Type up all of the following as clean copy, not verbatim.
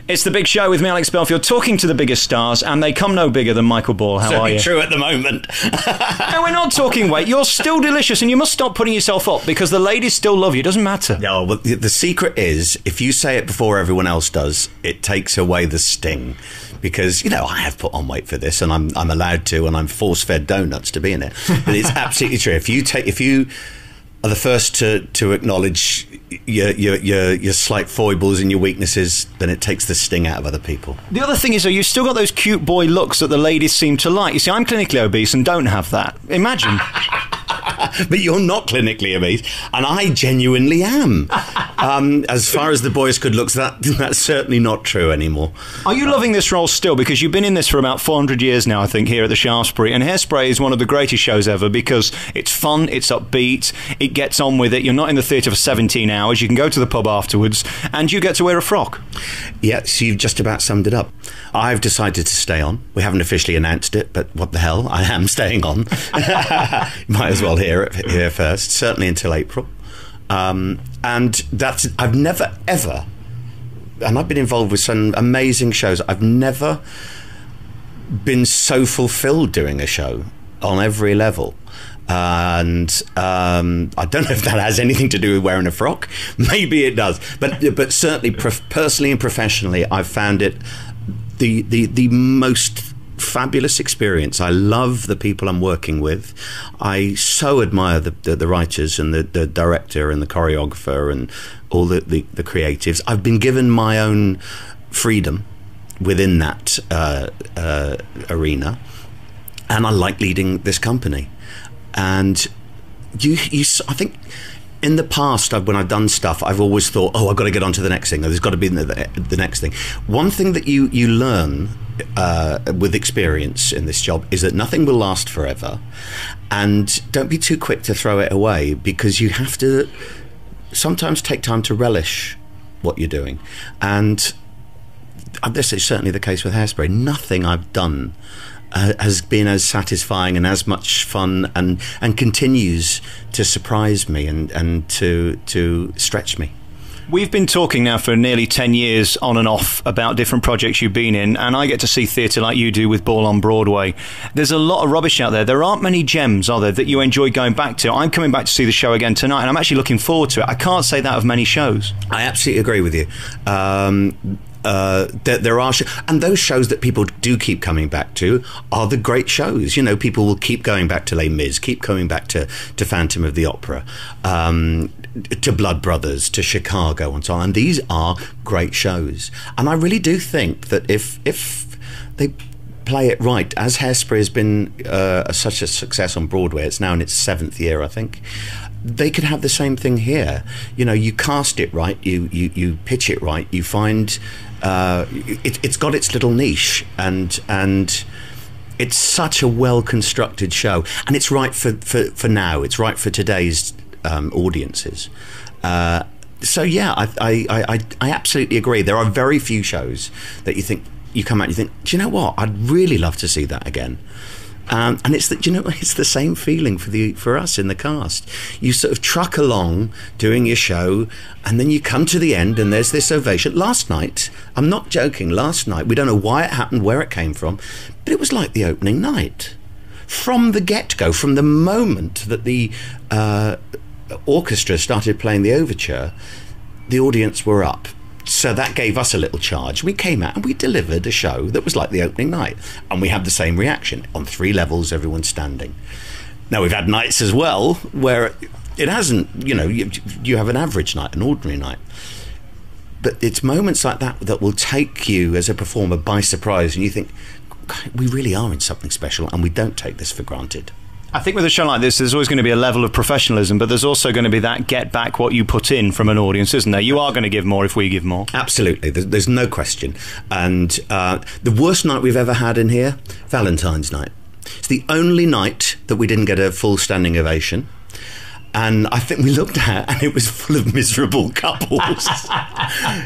It's The Big Show with me, Alex Belfield, talking to the biggest stars, and they come no bigger than Michael Ball. How are you? True at the moment. No, we're not talking weight. You're still delicious, and you must stop putting yourself up because the ladies still love you. It doesn't matter. No, well, the secret is if you say it before everyone else does, it takes away the sting. Because, you know, I have put on weight for this, and I'm allowed to, and I'm force-fed donuts to be in it. But it's absolutely true. If you are the first to acknowledge your slight foibles and your weaknesses, then it takes the sting out of other people. The other thing is, though, you've still got those cute boy looks that the ladies seem to like. You see, I'm clinically obese and don't have that. Imagine. But you're not clinically obese, and I genuinely am. As far as the boys' good looks, that's certainly not true anymore. Are you loving this role still? Because you've been in this for about 400 years now, I think, here at the Hairspray. And Hairspray is one of the greatest shows ever because it's fun, it's upbeat, it gets on with it. You're not in the theatre for 17 hours. You can go to the pub afterwards, and you get to wear a frock. Yeah, so you've just about summed it up. I've decided to stay on. We haven't officially announced it, but what the hell? I am staying on. Might as well hear it here first, certainly until April. And I've never, ever, and I've been involved with some amazing shows, I've never been so fulfilled doing a show on every level. And I don't know if that has anything to do with wearing a frock. Maybe it does, but certainly personally and professionally, I've found it the most fabulous experience. I love the people I'm working with. I so admire the writers and the director and the choreographer and all the creatives. I've been given my own freedom within that arena, and I like leading this company. And I think in the past, when I've done stuff, I've always thought, oh, I've got to get on to the next thing. There's got to be the next thing. One thing that you learn with experience in this job is that nothing will last forever. And don't be too quick to throw it away, because you have to sometimes take time to relish what you're doing. And this is certainly the case with Hairspray. Nothing I've done has been as satisfying and as much fun and continues to surprise me and to stretch me. We've been talking now for nearly 10 years on and off about different projects you've been in, and I get to see theatre like you do with Ball on Broadway. There's a lot of rubbish out there. There aren't many gems, are there, that you enjoy going back to? I'm coming back to see the show again tonight, and I'm actually looking forward to it. I can't say that of many shows. I absolutely agree with you. There are and those shows that people do keep coming back to are the great shows. You know, people will keep going back to Les Mis, keep coming back to Phantom of the Opera, to Blood Brothers, to Chicago, and so on. And these are great shows. And I really do think that if they play it right, as Hairspray has been such a success on Broadway, it's now in its 7th year, I think, they could have the same thing here. You know, you cast it right, you pitch it right, you find it's got its little niche, and it's such a well-constructed show, and it's right for now. It's right for today's audiences. So yeah, I absolutely agree. There are very few shows that you come out and you think, do you know what? I'd really love to see that again. And it's it's the same feeling for us in the cast. You sort of truck along doing your show, and then you come to the end, and there's this ovation. Last night, I'm not joking. Last night, we don't know why it happened, where it came from, but it was like the opening night, from the get-go, from the moment that the orchestra started playing the overture. The audience were up. So that gave us a little charge. We came out and we delivered a show that was like the opening night, and we had the same reaction on 3 levels, everyone's standing. Now, we've had nights as well where it hasn't, you have an average night, an ordinary night, but it's moments like that that will take you as a performer by surprise, and you think, we really are in something special, and we don't take this for granted. I think with a show like this, there's always going to be a level of professionalism, but there's also going to be that get back what you put in from an audience, isn't there? You are going to give more if we give more. Absolutely. There's no question. And the worst night we've ever had in here, Valentine's night. It's the only night that we didn't get a full standing ovation. And I think we looked at it, and it was full of miserable couples.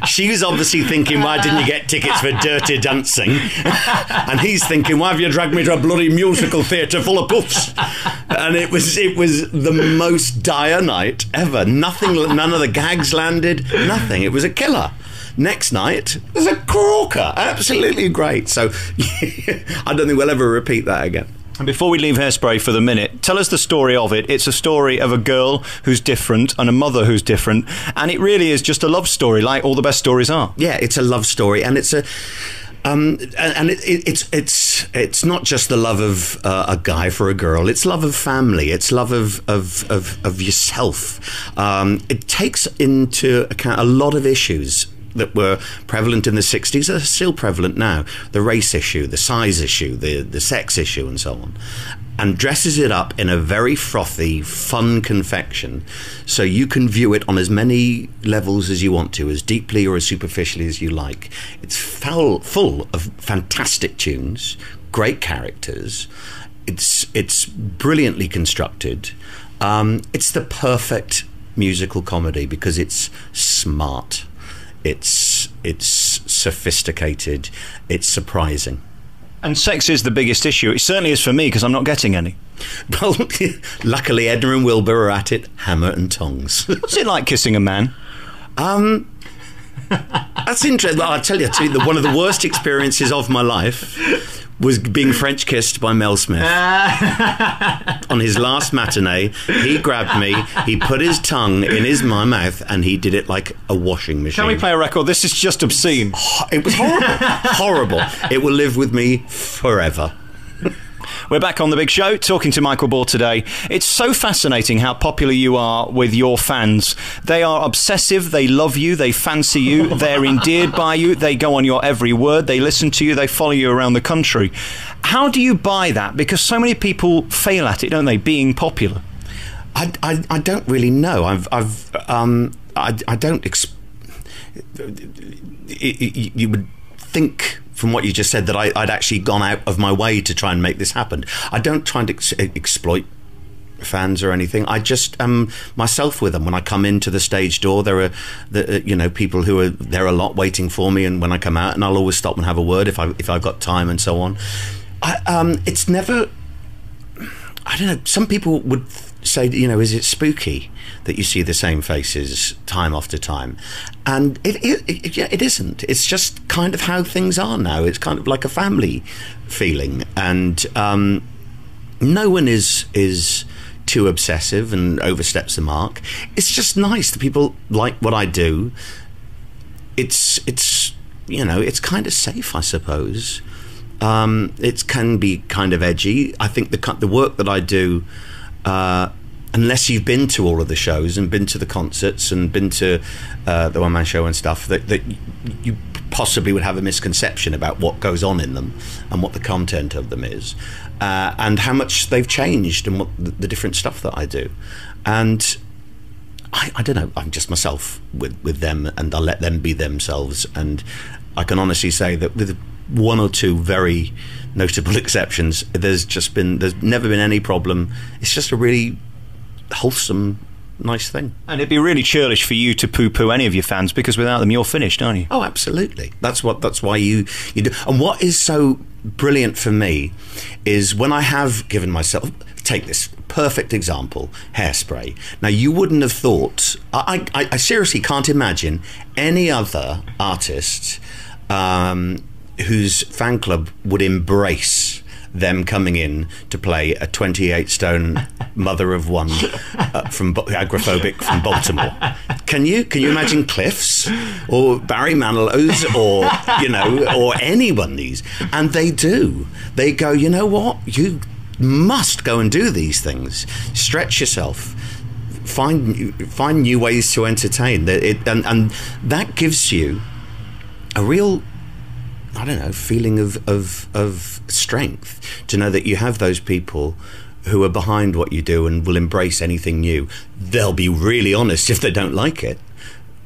She was obviously thinking, why didn't you get tickets for Dirty Dancing? And he's thinking, why have you dragged me to a bloody musical theatre full of puffs? And it was the most dire night ever. None of the gags landed, nothing. It was a killer. Next night, there's a corker. Absolutely great. So I don't think we'll ever repeat that again. And before we leave Hairspray for the minute, tell us the story of it. It's a story of a girl who's different and a mother who's different, and it really is just a love story, like all the best stories are. Yeah, it's a love story, and it's a it's not just the love of a guy for a girl. It's love of family. It's love of yourself. It takes into account a lot of issues that were prevalent in the 60s are still prevalent now. The race issue, the size issue, the sex issue, and so on. And dresses it up in a very frothy, fun confection, so you can view it on as many levels as you want to, as deeply or as superficially as you like. It's full of fantastic tunes, great characters. It's brilliantly constructed. It's the perfect musical comedy because it's smart. It's sophisticated. It's surprising. And sex is the biggest issue. It certainly is for me because I'm not getting any. Well, luckily Edna and Wilbur are at it, hammer and tongs. What's it like kissing a man? That's interesting. Well, I'll tell you, one of the worst experiences of my life was being French kissed by Mel Smith. On his last matinee, he grabbed me, he put his tongue in my mouth, and he did it like a washing machine. Can we play a record? This is just obscene. It was horrible. It will live with me forever. We're back on The Big Show, talking to Michael Ball today. It's so fascinating how popular you are with your fans. They are obsessive, they love you, they fancy you, they're endeared by you, they go on your every word, they listen to you, they follow you around the country. How do you buy that? Because so many people fail at it, don't they, being popular? I don't really know. I don't... You would think from what you just said that I'd actually gone out of my way to try and make this happen. I don't try and exploit fans or anything. I just am myself with them. When I come into the stage door, there are people who are there a lot waiting for me, and when I come out, and I'll always stop and have a word if I've got time and so on. It's never, I don't know, some people would say, is it spooky that you see the same faces time after time? And it isn't. It's just kind of how things are now. It's kind of like a family feeling, and no one is too obsessive and oversteps the mark. It's just nice that people like what I do. It's kind of safe, I suppose. It can be kind of edgy. I think the work that I do, unless you've been to all of the shows and been to the concerts and been to the one-man show and stuff, that you possibly would have a misconception about what goes on in them and what the content of them is, and how much they've changed and what the different stuff that I do. And I don't know, I'm just myself with them, and I'll let them be themselves. And I can honestly say that with one or two very notable exceptions, there's never been any problem. It's just a really wholesome, nice thing. And it'd be really churlish for you to poo-poo any of your fans, because without them you're finished, aren't you? Oh, absolutely. That's why you do. And what is so brilliant for me is when I have given myself, take this perfect example, Hairspray. Now, you wouldn't have thought, I seriously can't imagine any other artist whose fan club would embrace them coming in to play a 28-stone mother of one from agoraphobic from Baltimore. Can you imagine Cliff's or Barry Manilow's or anyone these? And they do. They go, you know what? You must go and do these things. Stretch yourself. Find new ways to entertain. And that gives you a real, I don't know, feeling of strength to know that you have those people who are behind what you do and will embrace anything new. They'll be really honest if they don't like it,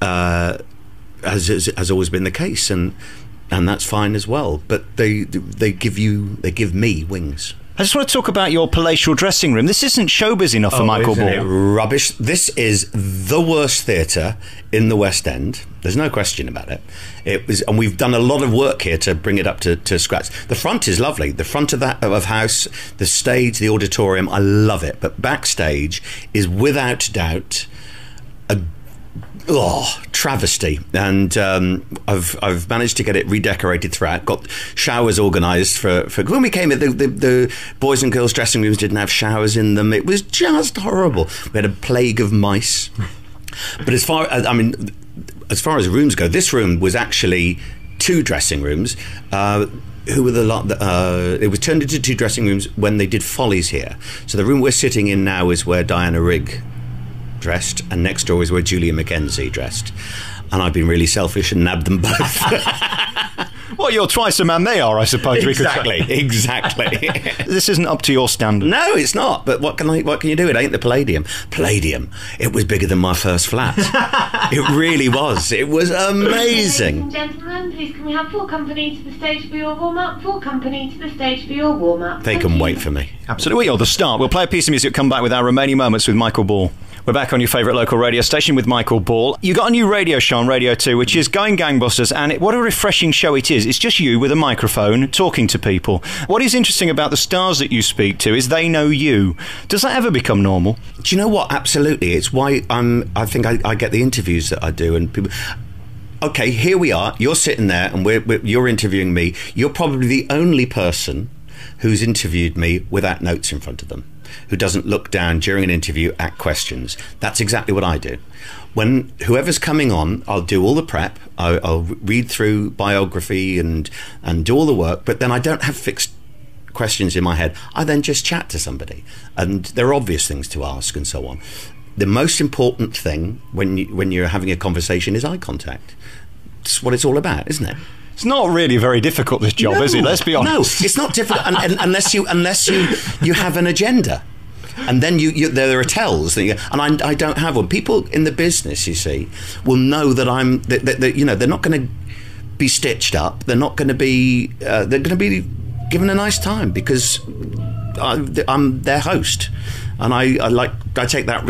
as has always been the case, and that's fine as well. But they give me wings. I just want to talk about your palatial dressing room. This isn't showbiz enough for Michael Ball. It rubbish. This is the worst theatre in the West End. There's no question about it. It was, and we've done a lot of work here to bring it up to scratch. The front is lovely. The front of house, the stage, the auditorium, I love it. But backstage is without doubt travesty. And I've managed to get it redecorated throughout. Got showers organised for when we came in. The boys and girls dressing rooms didn't have showers in them. It was just horrible. We had a plague of mice. But as far as rooms go, this room was actually 2 dressing rooms. Who were the lot? It was turned into 2 dressing rooms when they did Follies here. So the room we're sitting in now is where Diana Rigg dressed, and next door is where Julia Mackenzie dressed. And I've been really selfish and nabbed them both. Well, you're twice the man they are, I suppose. Exactly. This isn't up to your standard. No, it's not. But what can you do? It ain't the Palladium. Palladium. It was bigger than my first flat. It really was. It was amazing. Ladies and gentlemen, please can we have full company to the stage for your warm-up? Full company to the stage for your warm-up. They can wait for me. Absolutely. You're the start. We'll play a piece of music, come back with our remaining moments with Michael Ball. We're back on your favourite local radio station with Michael Ball. You got a new radio show on Radio 2, which is going gangbusters, and what a refreshing show it is. It's just you with a microphone talking to people. What is interesting about the stars that you speak to is they know you. Does that ever become normal? Do you know what? Absolutely. It's why I think I get the interviews that I do, and people... Okay, here we are. You're sitting there, and you're interviewing me. You're probably the only person who's interviewed me without notes in front of them, who doesn't look down during an interview at questions. That's exactly what I do. When whoever's coming on, I'll do all the prep. I'll read through biography and do all the work, but then I don't have fixed questions in my head. I then just chat to somebody, and there are obvious things to ask and so on. The most important thing when you're having a conversation is eye contact. It's what it's all about, isn't it? It's not really very difficult, this job, is it? Let's be honest. No, it's not difficult unless you have an agenda. And then there are tells that I don't have one. People in the business, you see, will know that they're not going to be stitched up. They're not going to be. They're going to be given a nice time because I'm their host, and I take that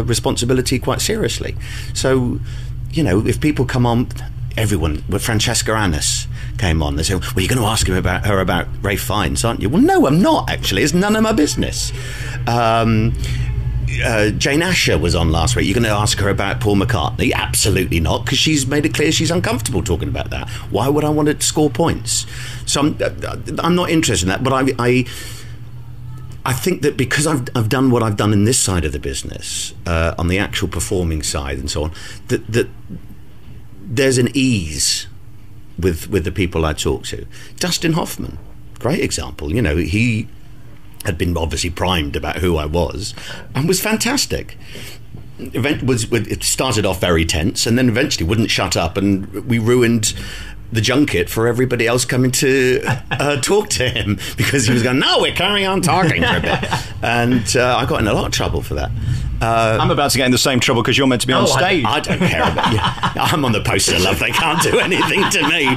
responsibility quite seriously. So, if people come on. Everyone, Francesca Annis came on. They said, well, you're going to ask her about Ralph Fiennes, aren't you? Well, no, I'm not, actually. It's none of my business. Jane Asher was on last week. You're going to ask her about Paul McCartney? Absolutely not, because she's made it clear she's uncomfortable talking about that. Why would I want to score points? So I'm not interested in that, but I think that because I've done what I've done in this side of the business, on the actual performing side and so on, that there's an ease with the people I talk to. Dustin Hoffman, great example. He had been obviously primed about who I was and was fantastic. It started off very tense and then eventually wouldn't shut up, and we ruined the junket for everybody else coming to talk to him because he was going, no, we're carrying on talking for a bit. And I got in a lot of trouble for that. I'm about to get in the same trouble because you're meant to be on stage. I don't care about you. I'm on the poster, love. They can't do anything to me.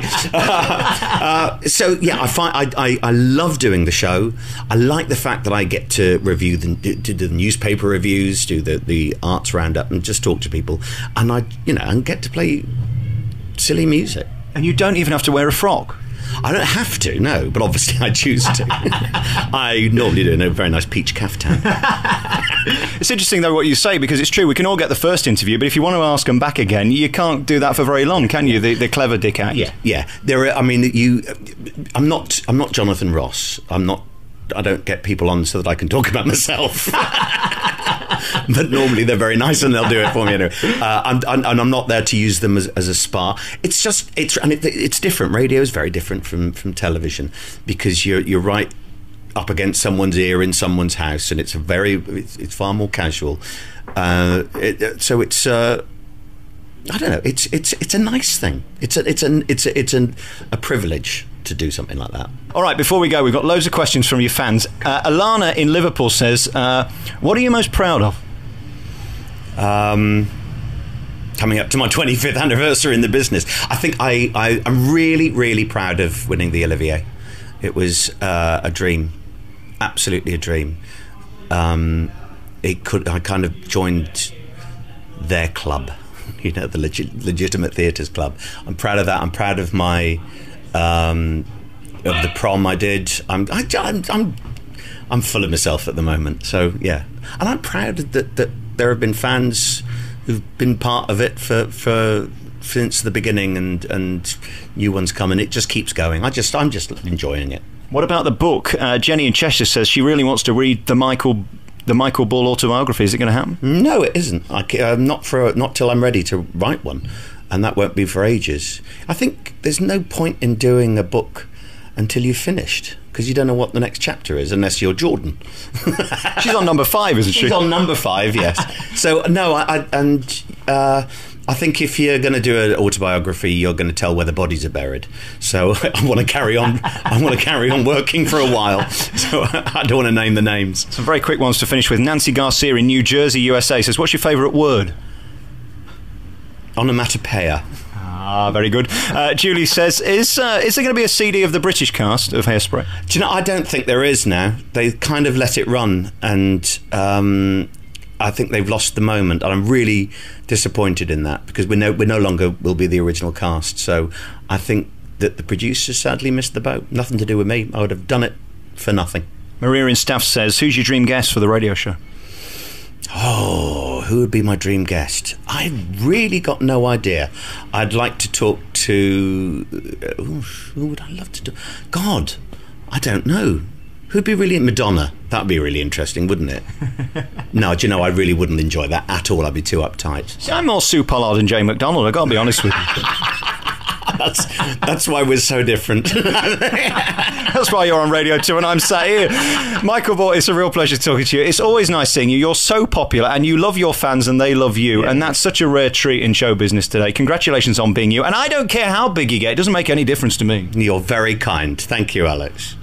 So yeah, I love doing the show. I like the fact that I get to review do the newspaper reviews, do the arts roundup, and just talk to people. And and get to play silly music. And you don't even have to wear a frock. I don't have to, no, but obviously I choose to. I normally do a very nice peach caftan. It's interesting, though, what you say, because it's true. We can all get the first interview, but if you want to ask them back again, you can't do that for very long, can you? The clever dick act. Yeah. I'm not Jonathan Ross. I don't get people on so that I can talk about myself. But normally they're very nice and they'll do it for me anyway. And I'm not there to use them as a spar. It's just it's different. Radio is very different from television because you're right up against someone's ear in someone's house, and it's far more casual. So it's I don't know. It's a nice thing. It's a privilege to do something like that. All right, before we go, we've got loads of questions from your fans. Alana in Liverpool says, what are you most proud of? Coming up to my 25th anniversary in the business, I think I'm really, really proud of winning the Olivier. It was a dream, absolutely a dream. I kind of joined their club, the legitimate theatres club. I'm proud of that. I'm proud of my of the prom I did. I'm full of myself at the moment. So yeah, and I'm proud that there have been fans who've been part of it for since the beginning, and new ones come, and it just keeps going. I'm just enjoying it. What about the book? Jenny in Cheshire says she really wants to read the Michael Ball autobiography. Is it going to happen? No, it isn't. Not till I'm ready to write one, and that won't be for ages. I think there's no point in doing a book until you've finished, because you don't know what the next chapter is unless you're Jordan. She's on number 5, isn't she? She's on number 5, yes. So no, I think if you're going to do an autobiography, you're going to tell where the bodies are buried. So I want to carry on. I want to carry on working for a while. So I don't want to name the names. Some very quick ones to finish with. Nancy Garcia in New Jersey, USA says, "What's your favourite word?" Onomatopoeia. Ah, very good. Julie says, is there going to be a CD of the British cast of Hairspray? Do you know, I don't think there is now. They kind of let it run, and I think they've lost the moment, and I'm really disappointed in that, because we no longer will be the original cast. So I think that the producers sadly missed the boat. Nothing to do with me. I would have done it for nothing. Maria in Staff says, who's your dream guest for the radio show? Oh, who would be my dream guest? I've really got no idea. I'd like to talk to... who would I love to do? God, I don't know. Who'd be really... Madonna. That'd be really interesting, wouldn't it? No, do you know, I really wouldn't enjoy that at all. I'd be too uptight. See, I'm more Sue Pollard than Jane McDonald, I've got to be honest with you. That's why we're so different. That's why you're on Radio 2 and I'm sat here. Michael Ball, it's a real pleasure talking to you. It's always nice seeing you. You're so popular and you love your fans and they love you. Yeah. And that's such a rare treat in show business today. Congratulations on being you. And I don't care how big you get. It doesn't make any difference to me. You're very kind. Thank you, Alex.